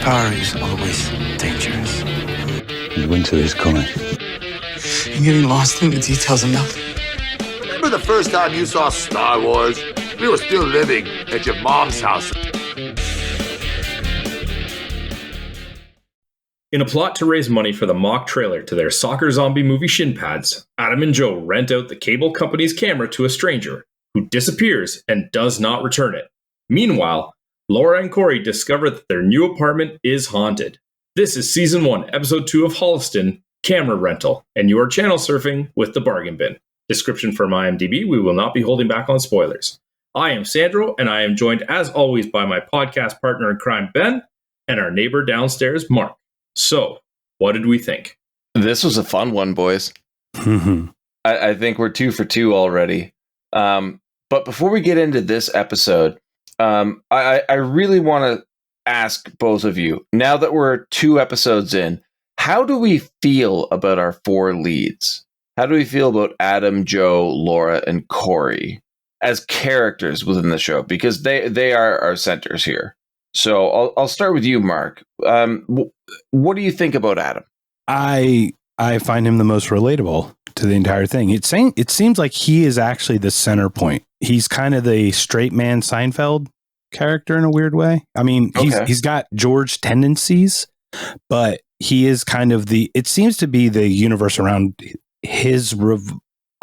Power is always dangerous. The winter is coming. I'm getting lost in the details of nothing. Remember the first time you saw Star Wars? We were still living at your mom's house. In a plot to raise money for the mock trailer to their soccer zombie movie Shinpads, Adam and Joe rent out the cable company's camera to a stranger, who disappears and does not return it. Meanwhile, Laura and Corri discover that their new apartment is haunted. This is Season 1, Episode 2 of Holliston, Camera Rental, and you are channel surfing with the Bargain Bin. Description from IMDB, we will not be holding back on spoilers. I am Sandro, and I am joined as always by my podcast partner in crime, Ben, and our neighbor downstairs, Mark. So, what did we think? This was a fun one, boys. I think we're 2 for 2 already. But before we get into this episode, I really want to ask both of you, now that we're 2 episodes in, how do we feel about our 4 leads? How do we feel about Adam, Joe, Laura, and Corri as characters within the show? Because they are our centers here. So I'll start with you, Mark. What do you think about Adam? I find him the most relatable to the entire thing. It seems like he is actually the center point. He's kind of the straight man Seinfeld character in a weird way. I mean, he's got George tendencies, but he is kind of it seems to be the universe around his.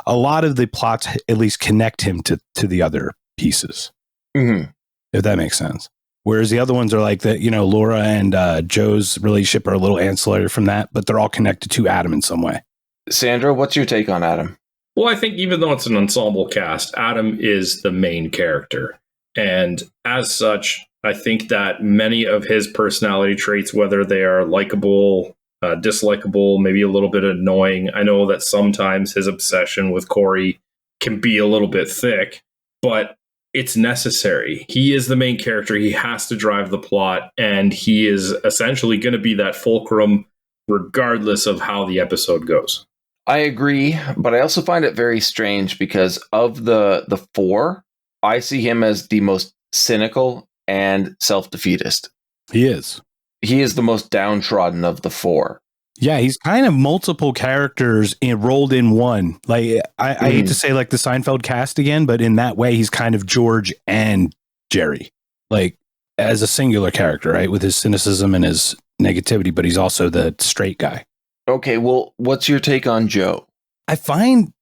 A lot of the plots at least connect him to the other pieces. Mm-hmm. If that makes sense. Whereas the other ones are like that, Laura and Joe's relationship are a little ancillary from that, but they're all connected to Adam in some way. Sandra, what's your take on Adam? Well, I think even though it's an ensemble cast, Adam is the main character. And as such, I think that many of his personality traits, whether they are likable, dislikable, maybe a little bit annoying, I know that sometimes his obsession with Corri can be a little bit thick, but it's necessary. He is the main character. He has to drive the plot, and he is essentially going to be that fulcrum regardless of how the episode goes. I agree, but I also find it very strange because of the 4, I see him as the most cynical and self-defeatist. He is. He is the most downtrodden of the 4. Yeah, he's kind of multiple characters rolled in one. Like I hate to say like the Seinfeld cast again, but in that way, he's kind of George and Jerry, like as a singular character, right? With his cynicism and his negativity, but he's also the straight guy. Okay, well, what's your take on Joe? I find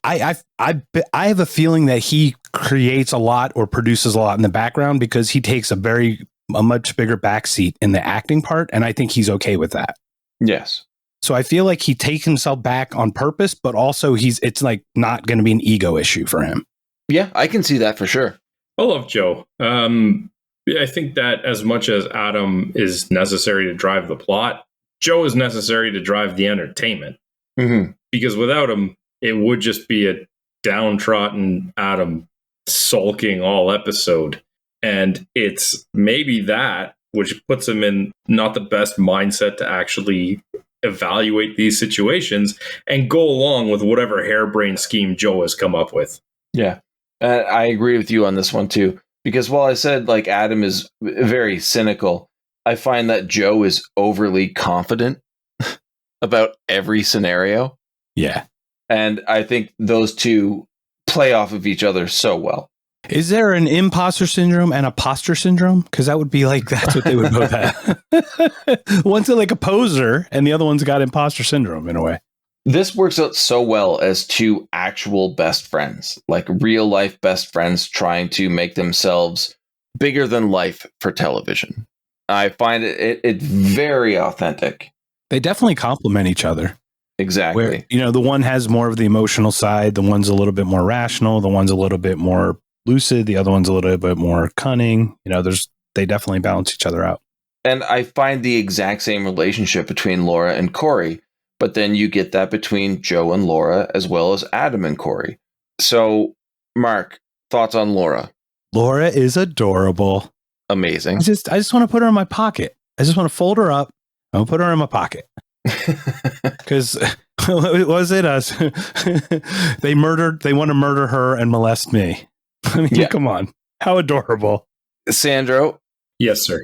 I have a feeling that he creates a lot or produces a lot in the background because he takes a much bigger backseat in the acting part, and I think he's okay with that. Yes. So I feel like he takes himself back on purpose, but also it's like not going to be an ego issue for him. Yeah, I can see that for sure. I love Joe. I think that as much as Adam is necessary to drive the plot, Joe is necessary to drive the entertainment. Mm-hmm. Because without him, it would just be a downtrodden Adam sulking all episode. And it's maybe that which puts him in not the best mindset to actually evaluate these situations and go along with whatever harebrained scheme Joe has come up with. Yeah, I agree with you on this one too. Because while I said like Adam is very cynical, I find that Joe is overly confident about every scenario. Yeah. And I think those two play off of each other so well. Is there an imposter syndrome and a posture syndrome? Because that would be like, that's what they would both have. One's like a poser and the other one's got imposter syndrome in a way. This works out so well as 2 actual best friends, like real life best friends trying to make themselves bigger than life for television. I find it very authentic. They definitely complement each other. Exactly. Where, the one has more of the emotional side. The one's a little bit more rational. The one's a little bit more lucid. The other one's a little bit more cunning. They definitely balance each other out. And I find the exact same relationship between Laura and Corri, but then you get that between Joe and Laura as well as Adam and Corri. So, Mark, thoughts on Laura? Laura is adorable. Amazing. I just want to put her in my pocket. I just want to fold her up and put her in my pocket. Because was it us? They want to murder her and molest me. I mean, Come on. How adorable. Sandro? Yes, sir.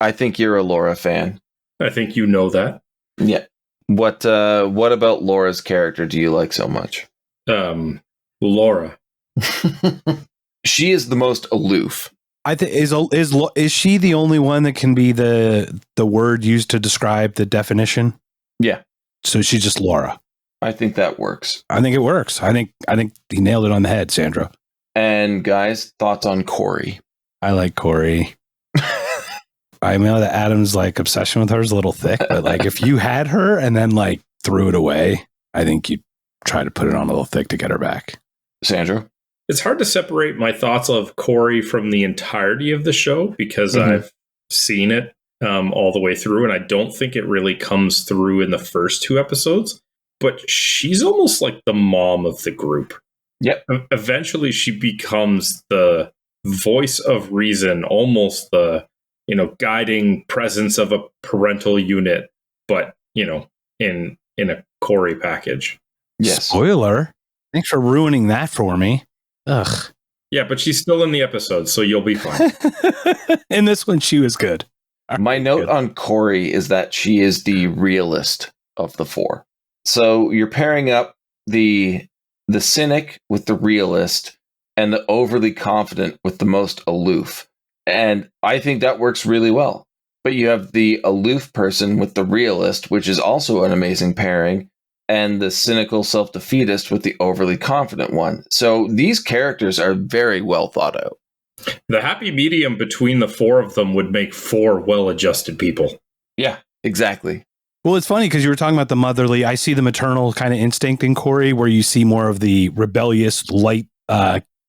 I think you're a Laura fan. I think you know that. Yeah. What about Laura's character do you like so much? Laura. She is the most aloof. I think is she the only one that can be the word used to describe the definition? Yeah. So she's just Laura. I think that works. I think it works. I think he nailed it on the head, Sandro. And guys, thoughts on Corri? I like Corri. I know that Adam's like obsession with her is a little thick, but like if you had her and then like threw it away, I think you'd try to put it on a little thick to get her back. Sandro? It's hard to separate my thoughts of Corri from the entirety of the show because I've seen it all the way through, and I don't think it really comes through in the first 2 episodes. But she's almost like the mom of the group. Yep. Eventually, she becomes the voice of reason, almost the guiding presence of a parental unit, but in a Corri package. Yes. Spoiler. Thanks for ruining that for me. Ugh. Yeah, but she's still in the episode, so you'll be fine. In this one, she was good. My note on Corri is that she is the realist of the 4. So you're pairing up the cynic with the realist and the overly confident with the most aloof. And I think that works really well. But you have the aloof person with the realist, which is also an amazing pairing, and the cynical self-defeatist with the overly confident one. So these characters are very well thought out. The happy medium between the 4 of them would make 4 well-adjusted people. Yeah, exactly. Well, it's funny because you were talking about the motherly. I see the maternal kind of instinct in Corri, where you see more of the rebellious, light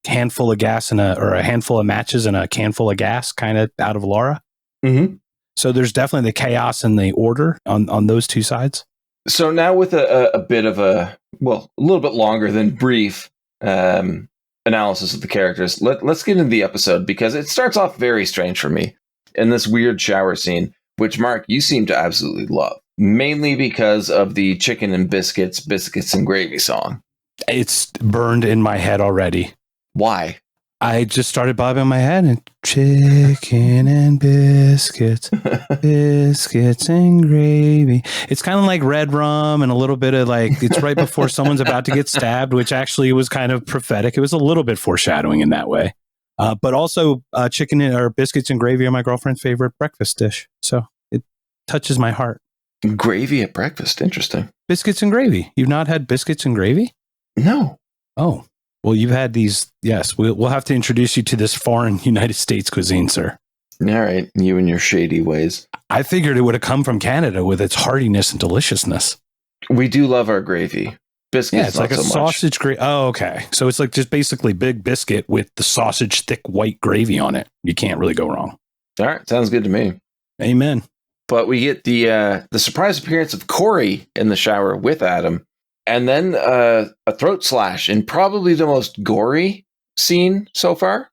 handful of gas or a handful of matches and a can full of gas kind of out of Laura. Mm-hmm. So there's definitely the chaos and the order on those 2 sides. So now with a bit of a little bit longer than brief analysis of the characters, let's get into the episode because it starts off very strange for me in this weird shower scene, which, Mark, you seem to absolutely love, mainly because of the chicken and biscuits and gravy song. It's burned in my head already. Why? I just started bobbing my head and chicken and biscuits, biscuits and gravy. It's kind of like red rum and a little bit of like, it's right before someone's about to get stabbed, which actually was kind of prophetic. It was a little bit foreshadowing in that way. But also chicken or biscuits and gravy are my girlfriend's favorite breakfast dish. So it touches my heart. Gravy at breakfast. Interesting. Biscuits and gravy. You've not had biscuits and gravy? No. Oh. Well, you've had these. Yes, we'll have to introduce you to this foreign United States cuisine, sir. All right, you and your shady ways. I figured it would have come from Canada with its heartiness and deliciousness. We do love our gravy. Biscuits, yeah, it's like a sausage gravy. Oh, okay. So it's like just basically big biscuit with the sausage thick white gravy on it. You can't really go wrong. All right, sounds good to me. Amen. But we get the surprise appearance of Corri in the shower with Adam. And then a throat slash in probably the most gory scene so far.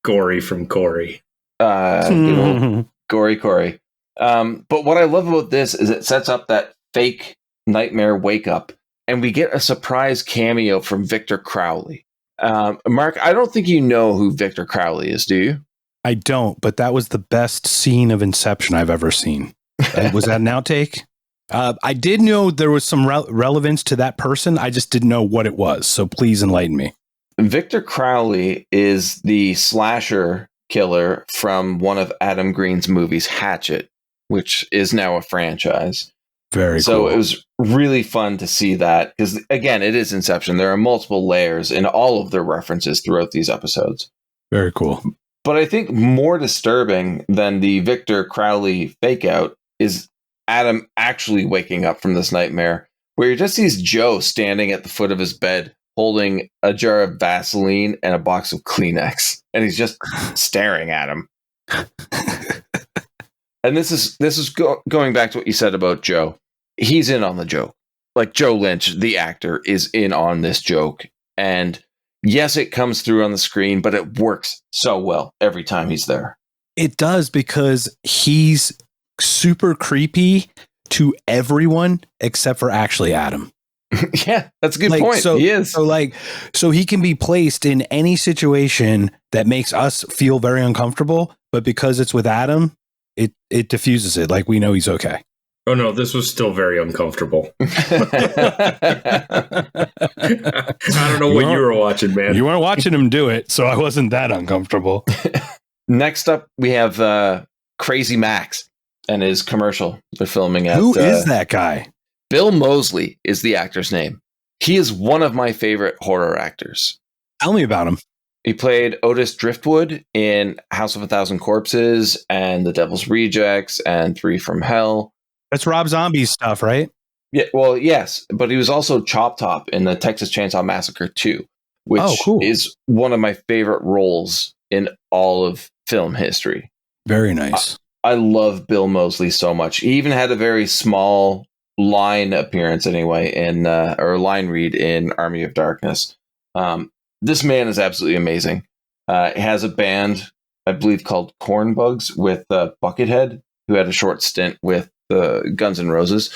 Gory from Corri. Gory Corri. But what I love about this is it sets up that fake nightmare wake up, and we get a surprise cameo from Victor Crowley. Mark, I don't think you know who Victor Crowley is, do you? I don't, but that was the best scene of Inception I've ever seen. Was that an outtake? I did know there was some relevance to that person. I just didn't know what it was. So please enlighten me. Victor Crowley is the slasher killer from one of Adam Green's movies, Hatchet, which is now a franchise. Very so cool. It was really fun to see that because, again, it is Inception. There are multiple layers in all of their references throughout these episodes. Very cool. But I think more disturbing than the Victor Crowley fake out is Adam actually waking up from this nightmare where he just sees Joe standing at the foot of his bed holding a jar of Vaseline and a box of Kleenex, and he's just staring at him. And this is going back to what you said about Joe. He's in on the joke. Like Joe Lynch, the actor, is in on this joke. And yes, it comes through on the screen, but it works so well every time he's there. It does because he's super creepy to everyone except for actually Adam. Yeah, that's a good point. So, he is. So he can be placed in any situation that makes us feel very uncomfortable, but because it's with Adam, it diffuses it. Like we know he's okay. Oh no, this was still very uncomfortable. I don't know what you were watching, man. You weren't watching him do it, so I wasn't that uncomfortable. Next up, we have Crazy Max and his commercial they're filming at. Who is that guy? Bill Moseley is the actor's name. He is one of my favorite horror actors. Tell me about him. He played Otis Driftwood in House of a Thousand Corpses and The Devil's Rejects and Three from Hell. That's Rob Zombie's stuff, right? Yeah, well, yes, but he was also Chop Top in the Texas Chainsaw Massacre 2, which is one of my favorite roles in all of film history. Very nice. I love Bill Moseley so much. He even had a very small line appearance anyway or line read in Army of Darkness. This man is absolutely amazing. He has a band, I believe, called Cornbugs with Buckethead, who had a short stint with Guns N' Roses.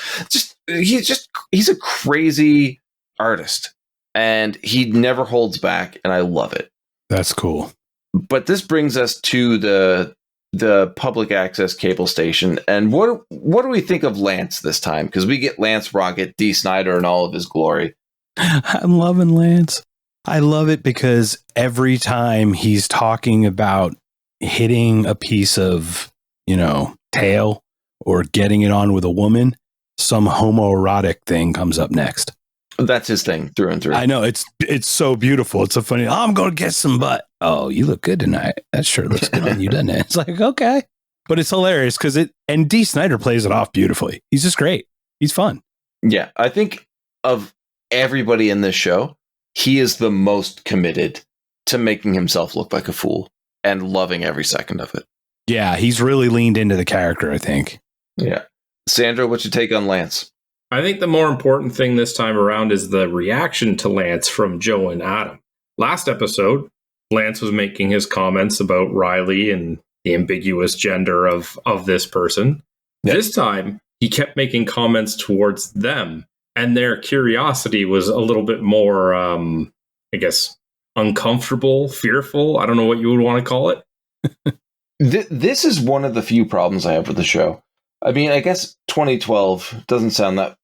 He's a crazy artist, and he never holds back, and I love it. That's cool. But this brings us to the public access cable station, and what do we think of Lance this time? Because we get Lance Rocket, D. Snyder, in all of his glory. I'm loving Lance. I love it because every time he's talking about hitting a piece of, tail or getting it on with a woman, some homoerotic thing comes up next. That's his thing through and through. I know. It's so beautiful. It's so funny. Oh, I'm going to get some butt. Oh, you look good tonight. That sure looks good on you, doesn't it? It's like, okay. But it's hilarious because and D. Snyder plays it off beautifully. He's just great. He's fun. Yeah. I think of everybody in this show, he is the most committed to making himself look like a fool and loving every second of it. Yeah. He's really leaned into the character, I think. Yeah. Sandra, what's your take on Lance? I think the more important thing this time around is the reaction to Lance from Joe and Adam. Last episode, Lance was making his comments about Riley and the ambiguous gender of this person. Yep. This time, he kept making comments towards them, and their curiosity was a little bit more, uncomfortable, fearful. I don't know what you would want to call it. This is one of the few problems I have with the show. I mean, I guess 2012 doesn't sound that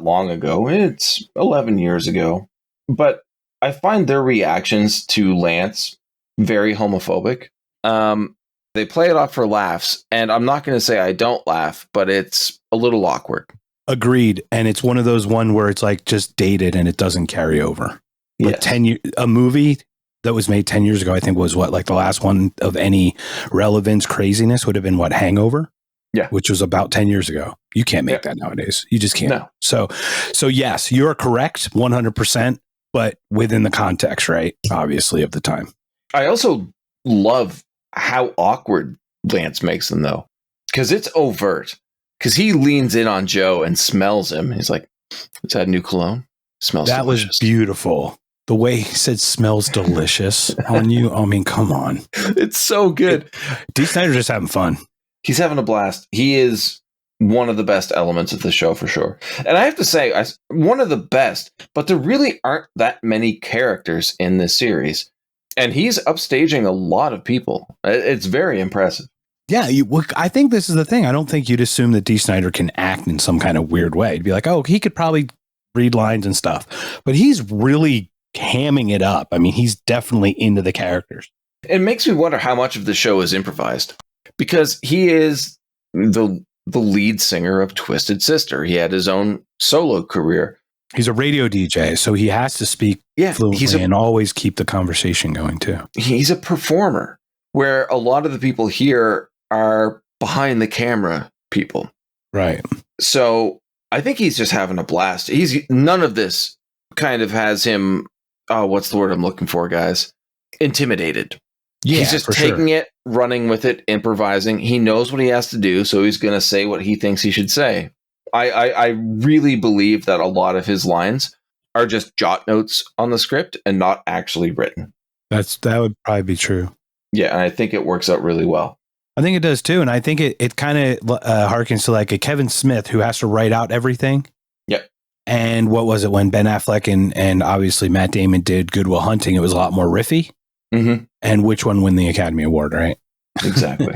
long ago. It's 11 years ago. But I find their reactions to Lance very homophobic. They play it off for laughs, and I'm not going to say I don't laugh, but it's a little awkward. Agreed. And it's one of those where it's like just dated and it doesn't carry over. But yes. A movie that was made 10 years ago, I think was like the last one of any relevance, craziness would have been Hangover? Yeah. Which was about 10 years ago. You can't make that nowadays. You just can't. No. So yes, you're correct 100%, but within the context, right? Obviously of the time. I also love how awkward Lance makes them though. Because it's overt. Because he leans in on Joe and smells him. He's like, is that new cologne? Smells that delicious. Was beautiful. The way he said smells delicious on you. I mean, come on. It's so good. D. Snyder's just having fun. He's having a blast. He is one of the best elements of the show for sure. And I have to say, one of the best, but there really aren't that many characters in this series. And he's upstaging a lot of people. It's very impressive. Yeah, I think this is the thing. I don't think you'd assume that D. Snyder can act in some kind of weird way. You'd be like, oh, he could probably read lines and stuff. But he's really hamming it up. I mean, he's definitely into the characters. It makes me wonder how much of the show is improvised. Because he is the lead singer of Twisted Sister. He had his own solo career. He's a radio DJ, so he has to speak fluently and always keep the conversation going, too. He's a performer, where a lot of the people here are behind the camera people. Right. So I think he's just having a blast. None of this kind of has him, what's the word I'm looking for, guys? Intimidated. Yeah, he's just taking it, running with it, improvising. He knows what he has to do, so he's going to say what he thinks he should say. I really believe that a lot of his lines are just jot notes on the script and not actually written. That would probably be true. Yeah, and I think it works out really well. I think it does too, and I think it kind of harkens to like a Kevin Smith who has to write out everything. Yep. And what was it when Ben Affleck and obviously Matt Damon did Good Will Hunting? It was a lot more riffy. Mm-hmm. And which one won the Academy Award, right? Exactly.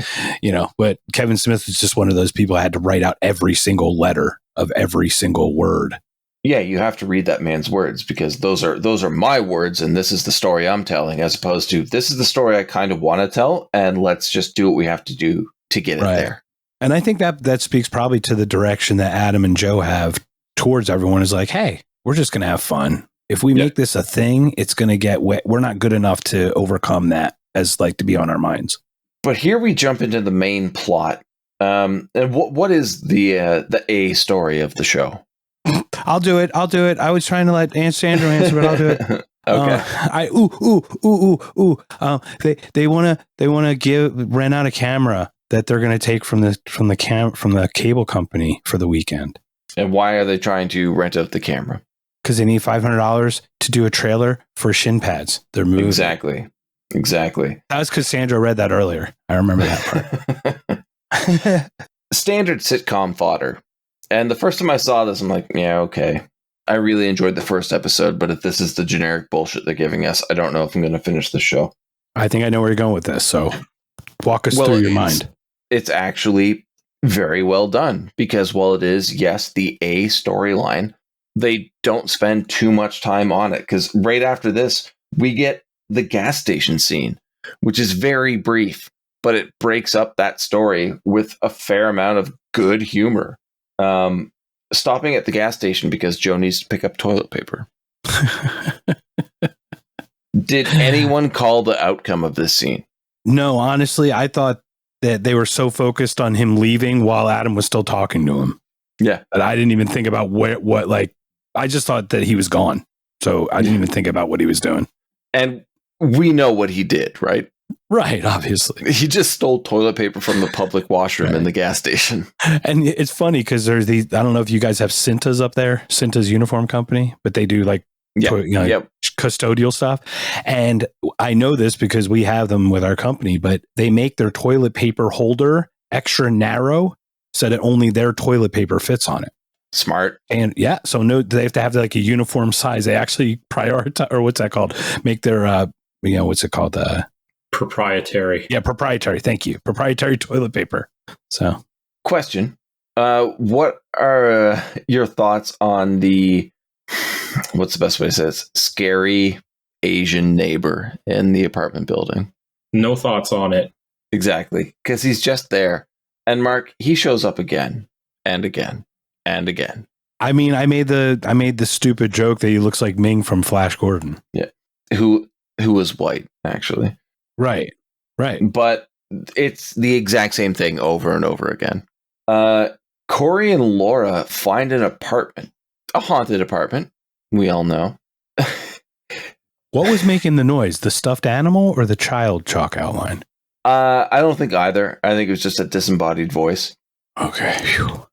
But Kevin Smith was just one of those people who had to write out every single letter of every single word. Yeah, you have to read that man's words because those are my words and this is the story I'm telling, as opposed to this is the story I kind of want to tell and let's just do what we have to do to get it there. And I think that speaks probably to the direction that Adam and Joe have towards everyone is like, hey, we're just going to have fun. If we make this a thing, it's going to get wet. We're not good enough to overcome that as like to be on our minds. But here we jump into the main plot. And what is the A story of the show? I'll do it. I was trying to let Sandro answer, but I'll do it. Okay. They want to rent out a camera that they're going to take from the cable company for the weekend. And why are they trying to rent out the camera? Because they need $500 to do a trailer for Shinpads. They're moving. Exactly. That was because Sandra read that earlier. I remember that part. Standard sitcom fodder. And the first time I saw this, I'm like, yeah, okay. I really enjoyed the first episode, but if this is the generic bullshit they're giving us, I don't know if I'm going to finish the show. I think I know where you're going with this, so walk us through your mind. It's actually very well done because while it is, yes, the A storyline, they don't spend too much time on it because right after this, we get the gas station scene, which is very brief, but it breaks up that story with a fair amount of good humor. Stopping at the gas station because Joe needs to pick up toilet paper. Did anyone call the outcome of this scene? No, honestly, I thought that they were so focused on him leaving while Adam was still talking to him. Yeah. That I didn't even think about I just thought that he was gone. So I didn't even think about what he was doing. And we know what he did, right? Right, obviously. He just stole toilet paper from the public washroom in the gas station. And it's funny because there's I don't know if you guys have Cintas up there, Cintas uniform company, but they do like custodial stuff. And I know this because we have them with our company, but they make their toilet paper holder extra narrow so that only their toilet paper fits on it. Smart. And so they have to have like a uniform size. They actually prioritize, or what's that called? Make their, what's it called? Proprietary. Yeah, proprietary. Thank you. Proprietary toilet paper. So, question. What are your thoughts on what's the best way to say this? Scary Asian neighbor in the apartment building? No thoughts on it. Exactly. Because he's just there. And Mark, he shows up again and again and again. I mean, I made the stupid joke that he looks like Ming from Flash Gordon. Yeah. Who was white, actually. Right. But it's the exact same thing over and over again. Corri and Laura find an apartment, a haunted apartment. We all know. What was making the noise? The stuffed animal or the child chalk outline? I don't think either. I think it was just a disembodied voice. Okay. Whew.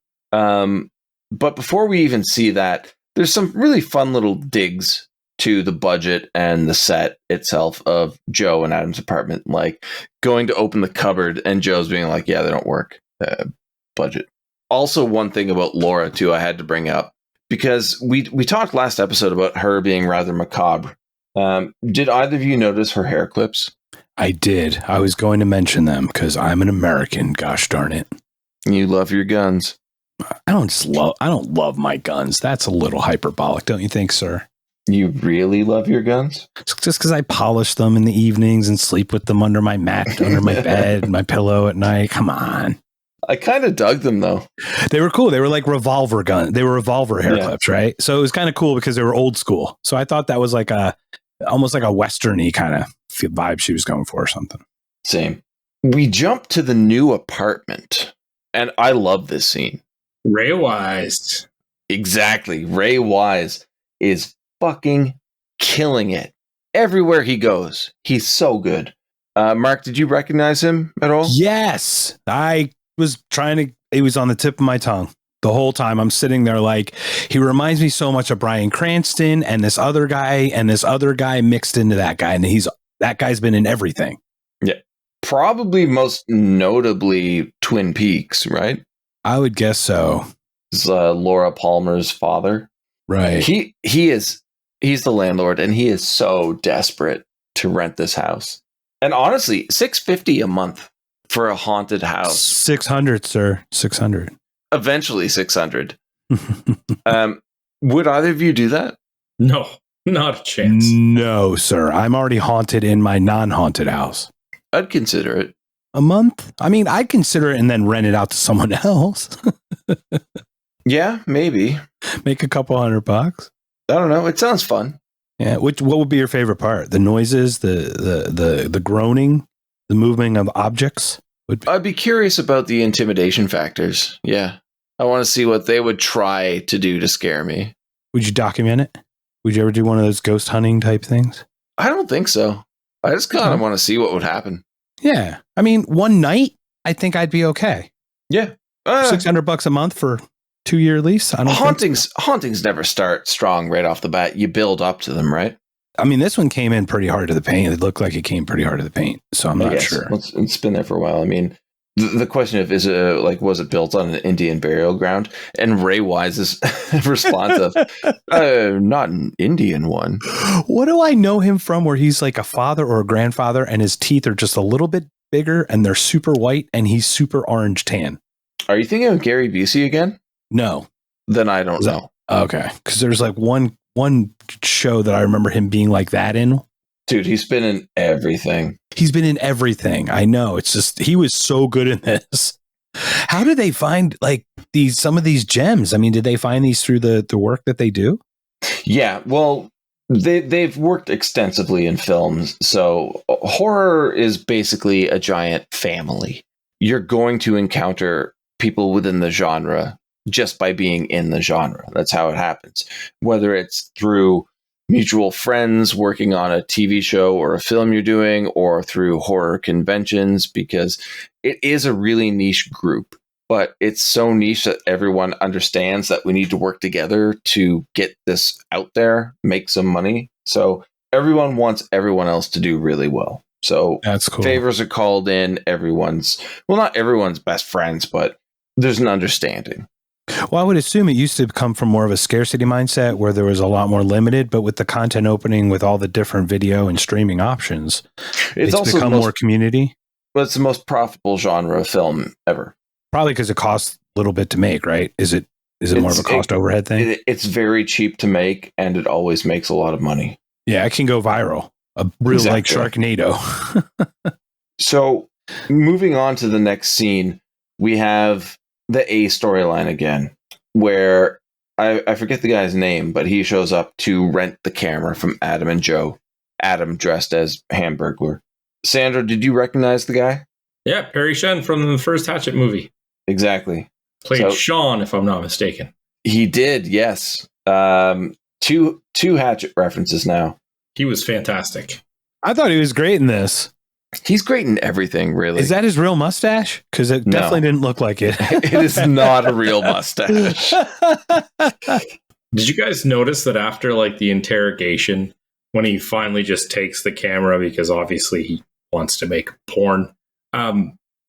But before we even see that, there's some really fun little digs to the budget and the set itself of Joe and Adam's apartment, like going to open the cupboard and Joe's being like, yeah, they don't work. Budget. Also, one thing about Laura, too, I had to bring up, because we talked last episode about her being rather macabre. Did either of you notice her hair clips? I did. I was going to mention them because I'm an American, gosh darn it. You love your guns. I don't love my guns. That's a little hyperbolic, don't you think, sir? You really love your guns? Just because I polish them in the evenings and sleep with them under my mat, under my bed, my pillow at night. Come on. I kind of dug them, though. They were cool. They were like revolver gun. They were revolver hair clips, right? So it was kind of cool because they were old school. So I thought that was like almost like a Western-y kind of vibe she was going for or something. Same. We jump to the new apartment, and I love this scene. Ray Wise. Exactly. Ray Wise is fucking killing it. Everywhere he goes, he's so good. Mark, did you recognize him at all? Yes. I was it was on the tip of my tongue. The whole time I'm sitting there like, he reminds me so much of Bryan Cranston and this other guy mixed into that guy. And that guy's been in everything. Yeah. Probably most notably Twin Peaks, right? I would guess so. It's Laura Palmer's father. Right. He's the landlord and he is so desperate to rent this house. And honestly, $650 a month for a haunted house? 600, sir. 600. Eventually 600. Would either of you do that? No, not a chance. No, sir. I'm already haunted in my non-haunted house. I'd consider it. A month? I mean, I'd consider it and then rent it out to someone else. Yeah, maybe. Make a couple $100. I don't know. It sounds fun. Yeah. What would be your favorite part? The noises, the groaning, the moving of objects? I'd be curious about the intimidation factors. Yeah. I want to see what they would try to do to scare me. Would you document it? Would you ever do one of those ghost hunting type things? I don't think so. I just kind of want to see what would happen. Yeah. I mean, one night, I think I'd be okay. Yeah. $600 a month for 2-year lease. I don't Hauntings never start strong right off the bat. You build up to them, right? I mean, this one came in pretty hard to the paint. It looked like it came pretty hard to the paint. So I'm not sure. It's been there for a while. I mean, the question of was it built on an Indian burial ground? And Ray Wise's response of, not an Indian one. What do I know him from where he's like a father or a grandfather and his teeth are just a little bit bigger and they're super white and he's super orange tan? Are you thinking of Gary Busey again? No. Then I don't know. Okay. Because there's like one show that I remember him being like that in. Dude, he's been in everything. He's been in everything. I know. It's just, he was so good in this. How did they find like some of these gems? I mean, did they find these through the work that they do? Yeah, well, they've worked extensively in films. So horror is basically a giant family. You're going to encounter people within the genre just by being in the genre. That's how it happens. Whether it's through mutual friends working on a TV show or a film you're doing, or through horror conventions, because it is a really niche group, but it's so niche that everyone understands that we need to work together to get this out there, make some money. So everyone wants everyone else to do really well. So that's cool. Favors are called in. Not everyone's best friends, but there's an understanding. Well, I would assume it used to come from more of a scarcity mindset where there was a lot more limited, but with the content opening with all the different video and streaming options, it's also become more community. But it's the most profitable genre of film ever. Probably because it costs a little bit to make, right? Is it more of a cost overhead thing? It's very cheap to make, and it always makes a lot of money. Yeah, it can go viral. A real like Sharknado. So moving on to the next scene, we have the A storyline again, where I forget the guy's name, but he shows up to rent the camera from Adam and Joe. Adam dressed as Hamburglar. Sandra, did you recognize the guy? Yeah, Perry Shen from the first Hatchet movie. Exactly. Played Sean, if I'm not mistaken. He did, yes. Two Hatchet references now. He was fantastic. I thought he was great in this. He's great in everything, really. Is that his real mustache? Because it definitely didn't look like it. It is not a real mustache. Did you guys notice that after like the interrogation, when he finally just takes the camera because obviously he wants to make porn,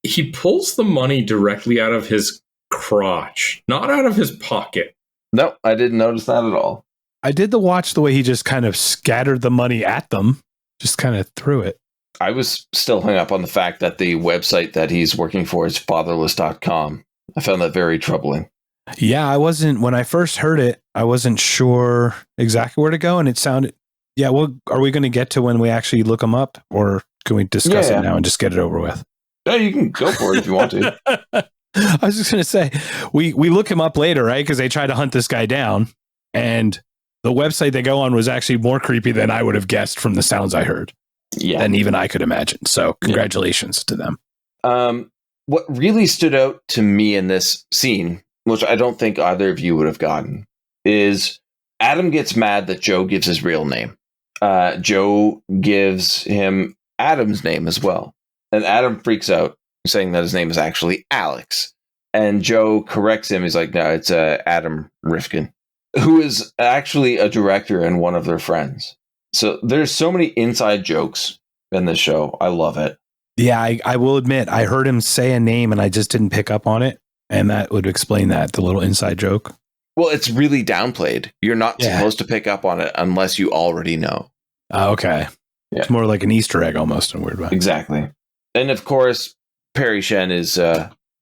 he pulls the money directly out of his crotch, not out of his pocket. No, I didn't notice that at all. I did watch the way he just kind of scattered the money at them, just kind of threw it. I was still hung up on the fact that the website that he's working for is fatherless.com. I found that very troubling. Yeah, when I first heard it, I wasn't sure exactly where to go. And it sounded, well, are we going to get to when we actually look them up, or can we discuss it now and just get it over with? Yeah, you can go for it if you want to. I was just going to say, we look him up later, right? Because they try to hunt this guy down. And the website they go on was actually more creepy than I would have guessed from the sounds I heard. Yeah. Than even I could imagine. So congratulations to them. What really stood out to me in this scene, which I don't think either of you would have gotten, is Adam gets mad that Joe gives his real name. Joe gives him Adam's name as well. And Adam freaks out, saying that his name is actually Alex. And Joe corrects him. He's like, no, it's Adam Rifkin, who is actually a director and one of their friends. So there's so many inside jokes in this show. I love it. Yeah, I will admit, I heard him say a name and I just didn't pick up on it. And that would explain that, the little inside joke. Well, it's really downplayed. You're not supposed to pick up on it unless you already know. Okay. Yeah. It's more like an Easter egg almost in a weird way. Exactly. And of course, Perry Shen is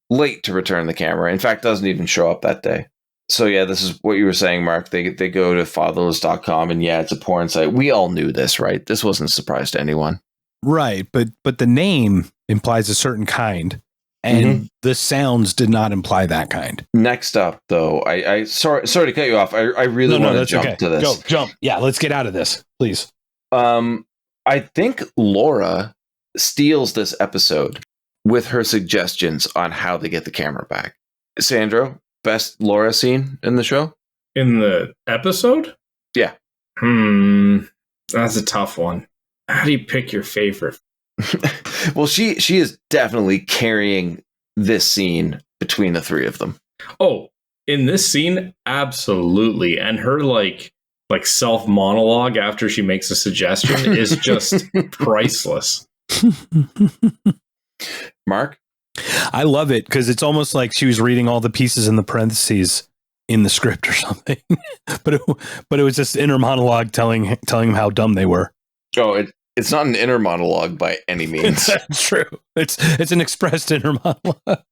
late to return the camera. In fact, doesn't even show up that day. So yeah, this is what you were saying, Mark. They go to fatherless.com, and yeah, it's a porn site. We all knew this, right? This wasn't a surprise to anyone. Right, but the name implies a certain kind, and the sounds did not imply that kind. Next up, though, I sorry to cut you off. I really want to jump to this. Go, jump. Yeah, let's get out of this, please. I think Laura steals this episode with her suggestions on how to get the camera back. Sandro, best Laura scene in the show? In the episode? Yeah. That's a tough one. How do you pick your favorite? Well, she is definitely carrying this scene between the three of them. Oh, in this scene, absolutely. And her like self monologue after she makes a suggestion is just priceless. Mark? I love it because it's almost like she was reading all the pieces in the parentheses in the script or something. but it was just inner monologue telling them how dumb they were. Oh, it's not an inner monologue by any means. That's true. It's an expressed inner monologue.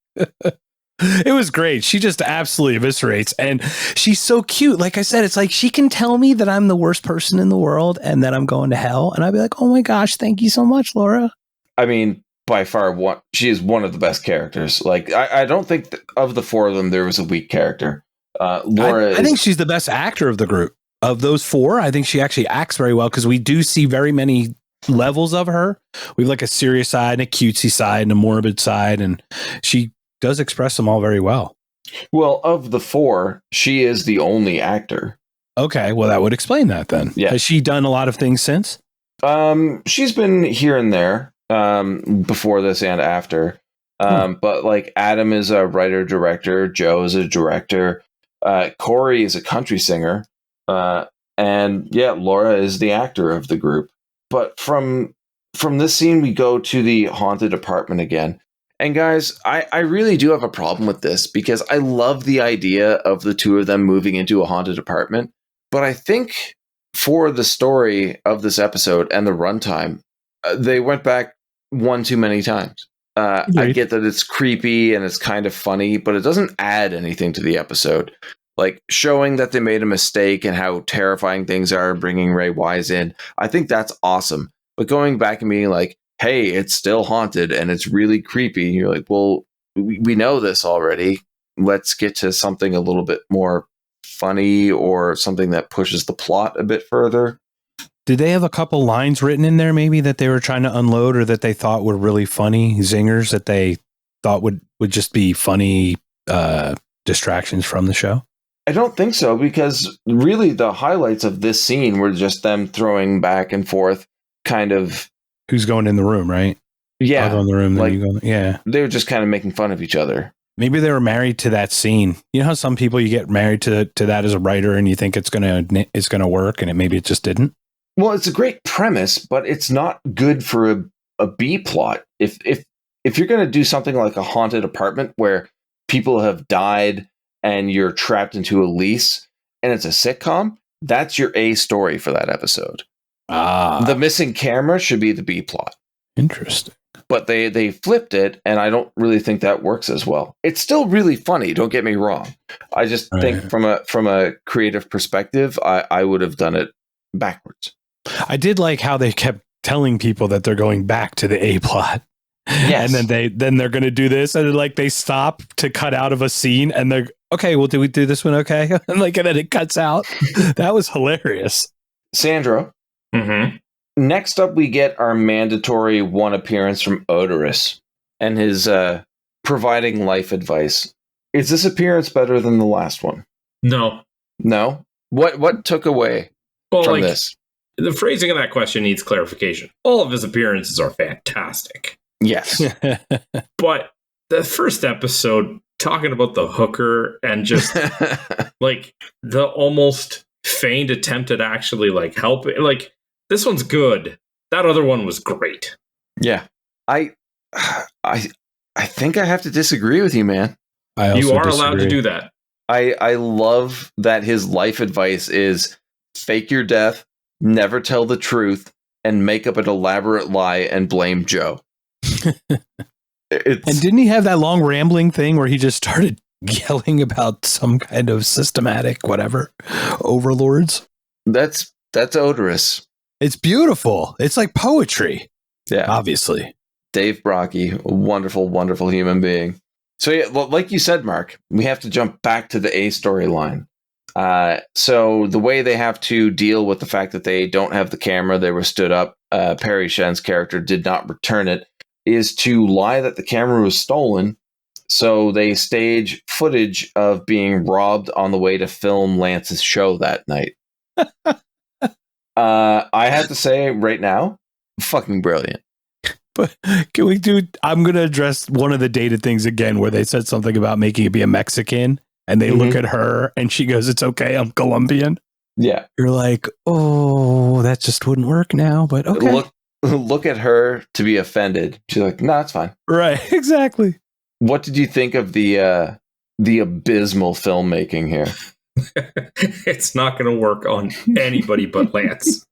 It was great. She just absolutely eviscerates, and she's so cute. Like I said, it's like she can tell me that I'm the worst person in the world and that I'm going to hell, and I'd be like, "Oh my gosh, thank you so much, Laura." I mean, by far, she is one of the best characters. Like, I don't think of the four of them there was a weak character. Laura, I think she's the best actor of the group. Of those four, I think she actually acts very well because we do see very many levels of her. We have like a serious side and a cutesy side and a morbid side, and she does express them all very well. Well, of the four, she is the only actor. Okay, well, that would explain that then. Yeah. Has she done a lot of things since? She's been here and there before this and after. But like Adam is a writer-director, Joe is a director, Corri is a country singer, and yeah, Laura is the actor of the group. But from this scene, we go to the haunted apartment again. And guys, I really do have a problem with this because I love the idea of the two of them moving into a haunted apartment. But I think for the story of this episode and the runtime, they went back one too many times. I get that it's creepy and it's kind of funny, but it doesn't add anything to the episode. Like showing that they made a mistake and how terrifying things are, bringing Ray Wise in, I think that's awesome. But going back and being like, hey, it's still haunted and it's really creepy. You're like, well, we know this already. Let's get to something a little bit more funny or something that pushes the plot a bit further. Did they have a couple lines written in there maybe that they were trying to unload or that they thought were really funny zingers that they thought would just be funny distractions from the show? I don't think so, because really the highlights of this scene were just them throwing back and forth kind of who's going in the room, right? Yeah. I'll go in the room, then like, you go. Yeah. They were just kind of making fun of each other. Maybe they were married to that scene. You know how some people you get married to that as a writer and you think it's gonna work and maybe it just didn't? Well, it's a great premise, but it's not good for a B plot. If you're gonna do something like a haunted apartment where people have died and you're trapped into a lease and it's a sitcom, that's your A story for that episode. The missing camera should be the B plot. Interesting. But they flipped it, and I don't really think that works as well. It's still really funny, don't get me wrong. I just think from a creative perspective, I would have done it backwards. I did like how they kept telling people that they're going back to the A plot. Yes. And then they're going to do this, and like they stop to cut out of a scene, and they're okay. Well, do we do this one? Okay, and then it cuts out. That was hilarious. Sandro. Mm-hmm. Next up, we get our mandatory one appearance from Ortiz and his providing life advice. Is this appearance better than the last one? No. What took away from this? The phrasing of that question needs clarification. All of his appearances are fantastic. Yes. But the first episode, talking about the hooker and just like the almost feigned attempt at actually like helping, like this one's good. That other one was great. Yeah. I think I have to disagree with you, man. You are allowed to do that. I love that his life advice is fake your death, never tell the truth, and make up an elaborate lie and blame Joe. And didn't he have that long rambling thing where he just started yelling about some kind of systematic whatever overlords? That's odorous. It's beautiful. It's like poetry. Yeah, obviously. Dave Brockie, a wonderful, wonderful human being. So yeah, well, like you said, Mark, we have to jump back to the A storyline. So the way they have to deal with the fact that they don't have the camera, they were stood up. Perry Shen's character did not return it, is to lie that the camera was stolen. So they stage footage of being robbed on the way to film Lance's show that night. I have to say right now, fucking brilliant. But can we do? I'm going to address one of the dated things again, where they said something about making it be a Mexican, and they look at her, and she goes, "It's okay, I'm Colombian." Yeah, you're like, "Oh, that just wouldn't work now." But okay, look at her to be offended. She's like, "No, it's fine." Right? Exactly. What did you think of the abysmal filmmaking here? It's not going to work on anybody but Lance.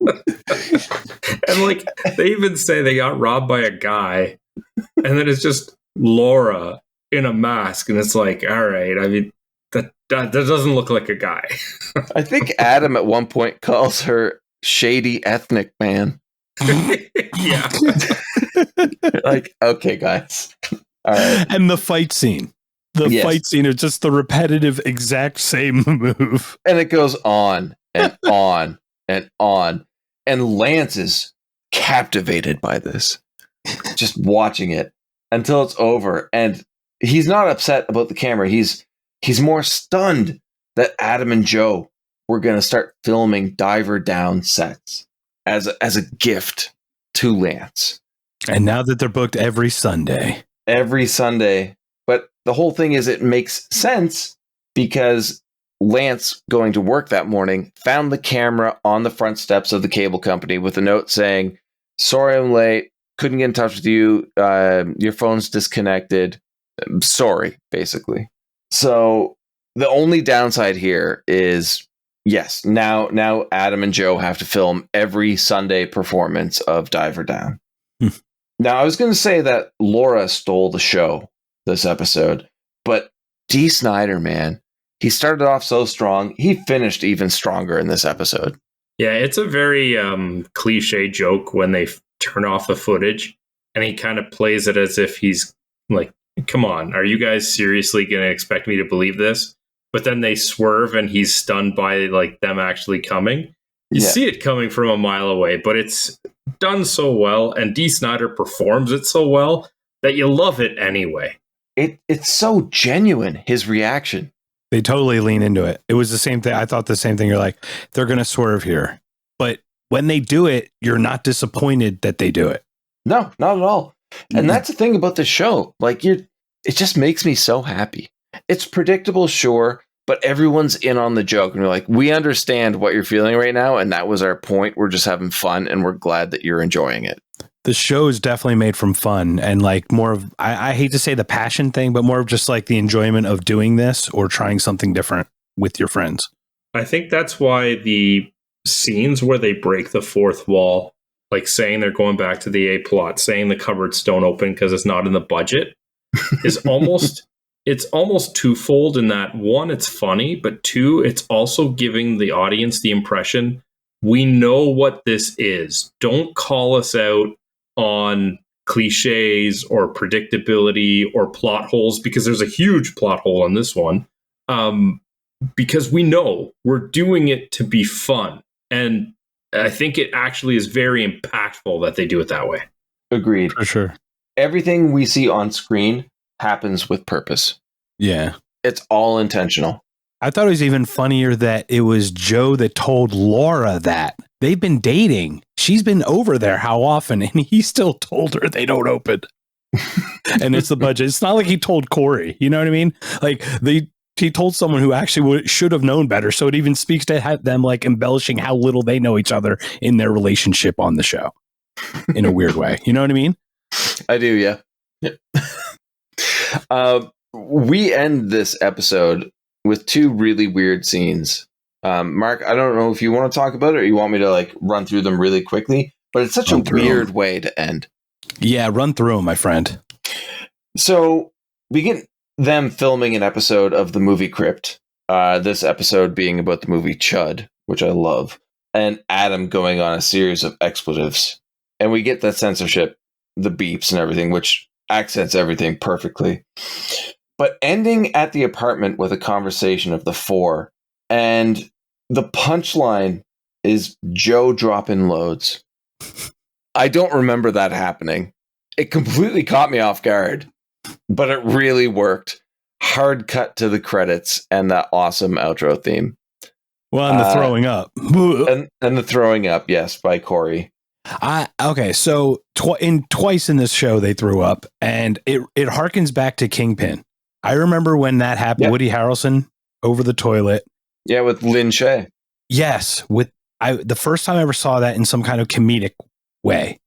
And like they even say they got robbed by a guy, and then it's just Laura in a mask, and it's like, all right, I mean that doesn't look like a guy. I think Adam at one point calls her shady ethnic man. Yeah. Like, okay, guys. All right. And the fight scene. The fight scene is just the repetitive exact same move. And it goes on and on and on. And Lance is captivated by this, just watching it until it's over. And he's not upset about the camera. He's more stunned that Adam and Joe were going to start filming diver down sets as a gift to Lance. And now that they're booked every Sunday. But the whole thing is it makes sense because Lance, going to work that morning, found the camera on the front steps of the cable company with a note saying, "Sorry I'm late, couldn't get in touch with you, your phone's disconnected, sorry," basically. So the only downside here is, yes, now Adam and Joe have to film every Sunday performance of Diver Down. Now, I was going to say that Laura stole the show this episode, but Dee Snider, man, he started off so strong. He finished even stronger in this episode. Yeah, it's a very cliche joke when they turn off the footage, and he kind of plays it as if he's like, come on, are you guys seriously going to expect me to believe this? But then they swerve, and he's stunned by like them actually coming. You see it coming from a mile away, but it's done so well, and Dee Snider performs it so well that you love it anyway. It's so genuine, his reaction. They totally lean into it. It was the same thing. I thought the same thing. You're like, they're going to swerve here. But when they do it, you're not disappointed that they do it. No, not at all. And that's the thing about the show. Like, it just makes me so happy. It's predictable, sure, but everyone's in on the joke. And we're like, we understand what you're feeling right now. And that was our point. We're just having fun, and we're glad that you're enjoying it. The show is definitely made from fun and like more of, I hate to say the passion thing, but more of just like the enjoyment of doing this or trying something different with your friends. I think that's why the scenes where they break the fourth wall, like saying they're going back to the A plot, saying the cupboards don't open because it's not in the budget, is almost it's almost twofold in that, one, it's funny, but two, it's also giving the audience the impression we know what this is. Don't call us out on cliches or predictability or plot holes, because there's a huge plot hole in this one. Because we know we're doing it to be fun. And I think it actually is very impactful that they do it that way. Agreed. For sure. Everything we see on screen happens with purpose. Yeah. It's all intentional. I thought it was even funnier that it was Joe that told Laura that. They've been dating. She's been over there how often? And he still told her they don't open. And it's the budget. It's not like he told Corri. You know what I mean? Like he told someone who actually should have known better. So it even speaks to them like embellishing how little they know each other in their relationship on the show in a weird way. You know what I mean? I do, yeah. We end this episode with two really weird scenes. Mark, I don't know if you want to talk about it or you want me to like run through them really quickly, but it's such a weird way to end. Yeah, run through them, my friend. So we get them filming an episode of the movie Crypt. This episode being about the movie Chud, which I love, and Adam going on a series of expletives. And we get that censorship, the beeps and everything, which accents everything perfectly. But ending at the apartment with a conversation of the four, and the punchline is Joe dropping loads. I don't remember that happening. It completely caught me off guard, but it really worked. Hard cut to the credits and that awesome outro theme. Well, and the throwing up. And the throwing up, yes, by Corri. Okay, so twice in this show they threw up, and it harkens back to Kingpin. I remember when that happened. Yep. Woody Harrelson over the toilet. Yeah, with Lynch. Yes, the first time I ever saw that in some kind of comedic way.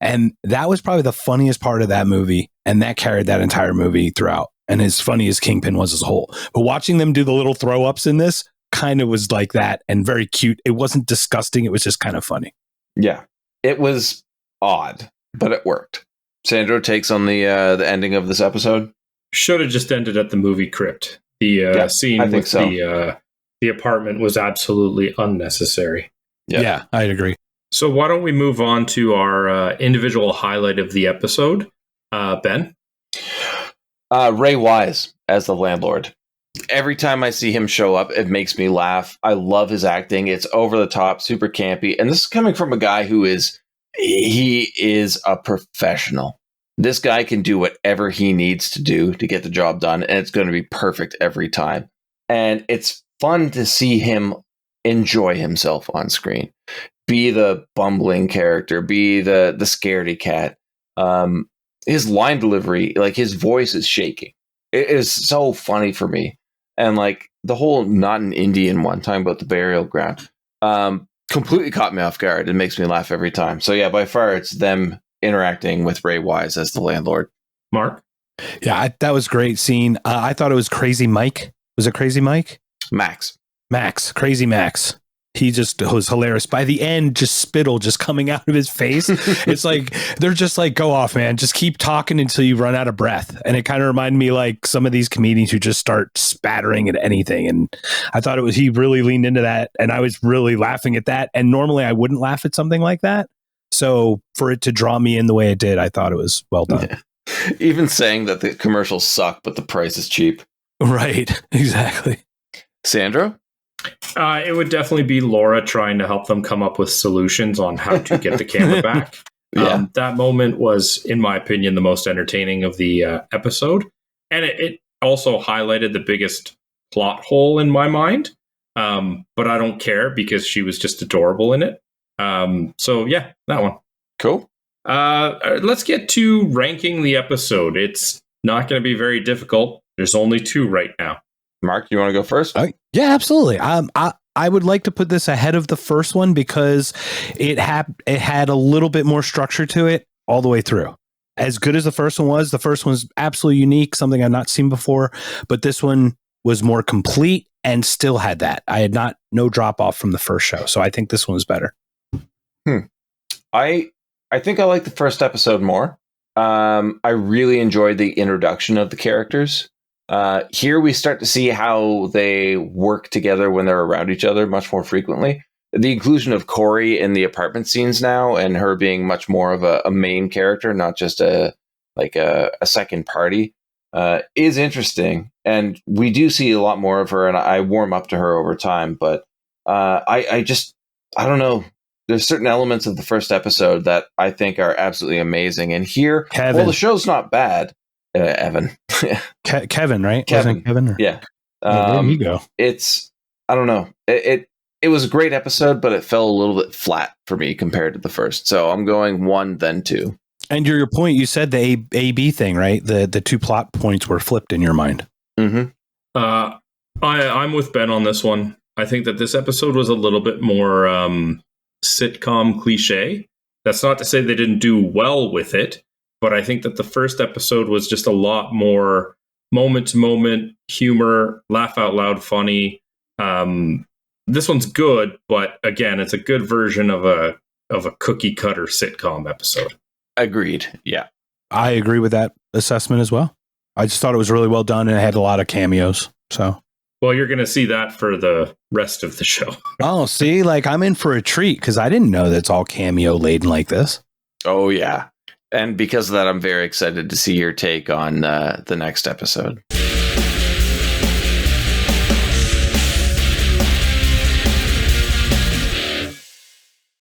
And that was probably the funniest part of that movie, and that carried that entire movie throughout. And as funny as Kingpin was as a whole. But watching them do the little throw ups in this kind of was like that and very cute. It wasn't disgusting. It was just kind of funny. Yeah, it was odd, but it worked. Sandro takes on the ending of this episode. Should have just ended at the movie Crypt. The scene with the apartment was absolutely unnecessary. Yeah, I'd agree. So why don't we move on to our individual highlight of the episode? Ben? Ray Wise as the landlord. Every time I see him show up, it makes me laugh. I love his acting. It's over the top, super campy. And this is coming from a guy who is a professional. This guy can do whatever he needs to do to get the job done, and it's going to be perfect every time. And it's fun to see him enjoy himself on screen. Be the bumbling character, be the scaredy cat. His line delivery, like his voice is shaking. It is so funny for me. And like the whole not an Indian one, talking about the burial ground, completely caught me off guard. It makes me laugh every time. So yeah, by far it's them interacting with Ray Wise as the landlord. Mark? Yeah, that was a great scene. I thought it was Crazy Mike. Was it Crazy Mike? Max. Crazy Max. He just was hilarious. By the end, just spittle just coming out of his face. It's like, they're just like, go off, man. Just keep talking until you run out of breath. And it kind of reminded me like some of these comedians who just start spattering at anything. And I thought he really leaned into that. And I was really laughing at that. And normally I wouldn't laugh at something like that. So for it to draw me in the way it did, I thought it was well done. Yeah. Even saying that the commercials suck, but the price is cheap. Right. Exactly. Sandro? It would definitely be Laura trying to help them come up with solutions on how to get the camera back. Yeah. That moment was, in my opinion, the most entertaining of the episode. And it also highlighted the biggest plot hole in my mind. But I don't care because she was just adorable in it. So yeah, that one. Cool. Let's get to ranking the episode. It's not going to be very difficult. There's only 2 right now. Mark, you want to go first? Yeah, absolutely. I would like to put this ahead of the first one because it had a little bit more structure to it all the way through. As good as the first one was absolutely unique, something I've not seen before, but this one was more complete and still had that. I had no drop off from the first show, so I think this one was better. I think I like the first episode more. I really enjoyed the introduction of the characters. Here we start to see how they work together when they're around each other much more frequently. The inclusion of Corri in the apartment scenes now, and her being much more of a main character, not just a second party, is interesting. And we do see a lot more of her, and I warm up to her over time. But I don't know. There's certain elements of the first episode that I think are absolutely amazing. And here, well, the show's not bad. Evan. Kevin, right? Kevin. Kevin? Yeah. There you go. I don't know. It was a great episode, but it fell a little bit flat for me compared to the first. So I'm going 1, then 2. And your point, you said the A-B thing, right? The 2 plot points were flipped in your mind. Mm-hmm. I'm with Ben on this one. I think that this episode was a little bit more sitcom cliche. That's not to say they didn't do well with it, but I think that the first episode was just a lot more moment-to-moment humor, laugh out loud funny. This one's good, but again, it's a good version of a cookie cutter sitcom episode. Agreed. Yeah. I agree with that assessment as well. I just thought it was really well done and it had a lot of cameos. So, well, you're going to see that for the rest of the show. oh, see, like I'm in for a treat because I didn't know that it's all cameo laden like this. Oh, yeah. And because of that, I'm very excited to see your take on the next episode.